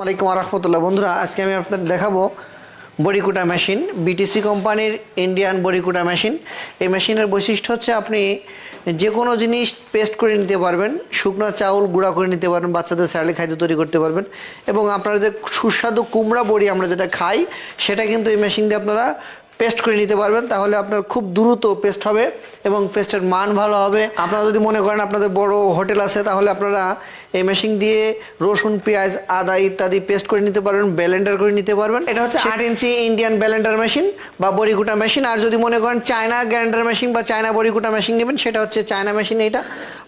আসসালামু আলাইকুম রহমতুল্লাহ। বন্ধুরা, আজকে আমি আপনাদের দেখাবো বড়িকুটা মেশিন, বিটিসি কোম্পানির ইন্ডিয়ান বড়িকুটা মেশিন। এই মেশিনের বৈশিষ্ট্য হচ্ছে আপনি যে কোনো জিনিস পেস্ট করে নিতে পারবেন, শুকনো চাউল গুঁড়া করে নিতে পারবেন, বাচ্চাদের স্যালাড খাদ্য তৈরি করতে পারবেন, এবং আপনারা যে সুস্বাদু কুমড়া বড়ি আমরা যেটা খাই সেটা কিন্তু এই মেশিন দিয়ে আপনারা পেস্ট করে নিতে পারবেন। তাহলে আপনার খুব দ্রুত পেস্ট হবে এবং পেস্টের মান ভালো হবে। আপনারা যদি মনে করেন আপনাদের বড় হোটেল আছে, তাহলে আপনারা এই মেশিন দিয়ে রসুন, পেঁয়াজ, আদা ইত্যাদি পেস্ট করে নিতে পারবেন, ব্লেন্ডার করে নিতে পারবেন। এটা হচ্ছে 8 ইঞ্চি ইন্ডিয়ান ব্লেন্ডার মেশিন বা বড়িকুটা মেশিন। আর যদি মনে করেন চায়না গ্রাইন্ডার মেশিন বা চায়না বড়িকুটা মেশিন নেবেন, সেটা হচ্ছে চায়না মেশিন। এটা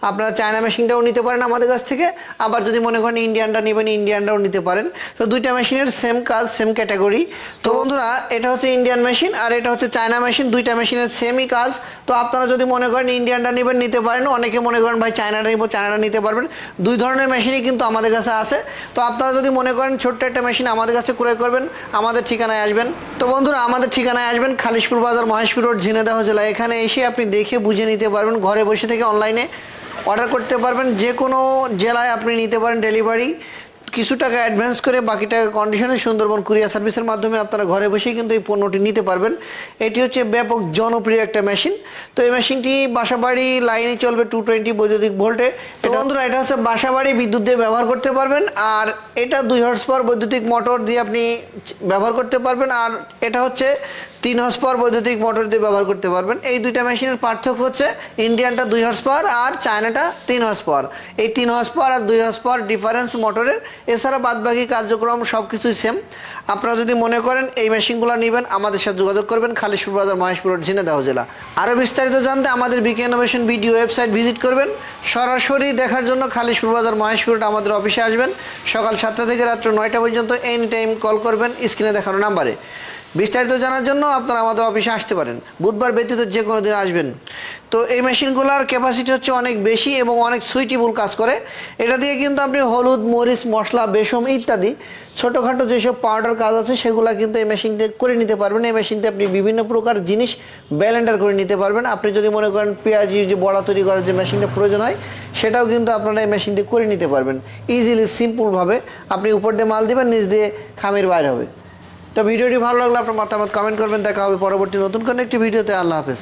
আপনারা চায়না মেশিনটাও নিতে পারেন আমাদের কাছ থেকে। আবার যদি মনে করেন ইন্ডিয়ানটা নেবেন, ইন্ডিয়ানটাও নিতে পারেন। তো দুইটা মেশিনের সেম কাজ, সেম ক্যাটাগরি। তো বন্ধুরা, এটা হচ্ছে ইন্ডিয়ান মেশিন আর এটা হচ্ছে চায়না মেশিন। দুইটা মেশিনের সেমই কাজ। তো আপনারা যদি মনে করেন ইন্ডিয়ানটা নেবেন, নিতে পারেন। অনেকে মনে করেন ভাই চায়নাটা নিব, চায়নাটা নিতে পারবেন। দুই ধরনের মেশিনই কিন্তু আমাদের কাছে আছে। তো আপনারা যদি মনে করেন ছোট্ট একটা মেশিন আমাদের কাছে ক্রয় করবেন, আমাদের ঠিকানায় আসবেন। তো বন্ধুরা, আমাদের ঠিকানায় আসবেন খালিশপুর বাজার, মহেশপুর রোড, ঝিনাইদহ জেলা। এখানে এসে আপনি দেখে বুঝে নিতে পারবেন। ঘরে বসে থেকে অনলাইনে অর্ডার করতে পারবেন। যে কোনো জেলায় আপনি নিতে পারেন ডেলিভারি। কিছু টাকা অ্যাডভান্স করে বাকি টাকা কন্ডিশনে সুন্দরবন কুরিয়ার সার্ভিসের মাধ্যমে আপনারা ঘরে বসেই কিন্তু এই পণ্যটি নিতে পারবেন। এটি হচ্ছে ব্যাপক জনপ্রিয় একটা মেশিন। তো এই মেশিনটি বাসাবাড়ি লাইনে চলবে 220 বৈদ্যুতিক ভোল্টে। তো বন্ধুরা, এটা হচ্ছে বাসাবাড়ি বিদ্যুৎ দিয়ে ব্যবহার করতে পারবেন। আর এটা 2 হর্স পাওয়ার বৈদ্যুতিক মোটর দিয়ে আপনি ব্যবহার করতে পারবেন। আর এটা হচ্ছে 3 হর্স পাওয়ার বৈদ্যুতিক মোটর দিয়ে ব্যবহার করতে পারবেন। এই দুইটা মেশিনের পার্থক্য হচ্ছে ইন্ডিয়ানটা 2 হর্স পাওয়ার আর চায়নাটা 3 হর্স পাওয়ার। এই 3 হর্স পাওয়ার আর 2 হর্স পাওয়ার ডিফারেন্স মোটরের। এছাড়া বাদবাকি কার্যক্রম সব কিছুই সেম। আপনারা যদি মনে করেন এই মেশিনগুলো নেবেন, আমাদের সাথে যোগাযোগ করবেন খালিশপুর বাজার, মহেশপুর রোড, ঝিনাইদহ জেলা। আরও বিস্তারিত জানতে আমাদের বিকে ইনোভেশন ভিডিও ওয়েবসাইট ভিজিট করবেন। সরাসরি দেখার জন্য খালিশপুর বাজার, মহেশপুর রোড আমাদের অফিসে আসবেন। সকাল 7টা থেকে রাত্র 9টা পর্যন্ত এনি টাইম কল করবেন স্ক্রিনে দেখানো নাম্বারে। বিস্তারিত জানার জন্য আপনারা আমাদের অফিসে আসতে পারেন। বুধবার ব্যতীত যে কোনো দিন আসবেন। তো এই মেশিনগুলোর ক্যাপাসিটি হচ্ছে অনেক বেশি এবং অনেক সুইটেবল কাজ করে। এটা দিয়ে কিন্তু আপনি হলুদ, মরিচ, মশলা, বেসম ইত্যাদি ছোটোখাটো যেসব পাউডার কাজ আছে সেগুলো কিন্তু এই মেশিনটি করে নিতে পারবেন। এই মেশিনতে আপনি বিভিন্ন প্রকার জিনিস ব্লেন্ডার করে নিতে পারবেন। আপনি যদি মনে করেন পেঁয়াজি যে বড়া তৈরি করার যে মেশিনটা প্রয়োজন হয়, সেটাও কিন্তু আপনারা এই মেশিনটি করে নিতে পারবেন ইজিলি, সিম্পলভাবে। আপনি উপর দিয়ে মাল দিবেন, নিচ দিয়ে খামির বাইর হবে। তো ভিডিওটি ভালো লাগলে আপনার মতামত কমেন্ট করবেন। দেখা হবে পরবর্তী নতুন কোনো একটি ভিডিওতে। আল্লাহ হাফেজ।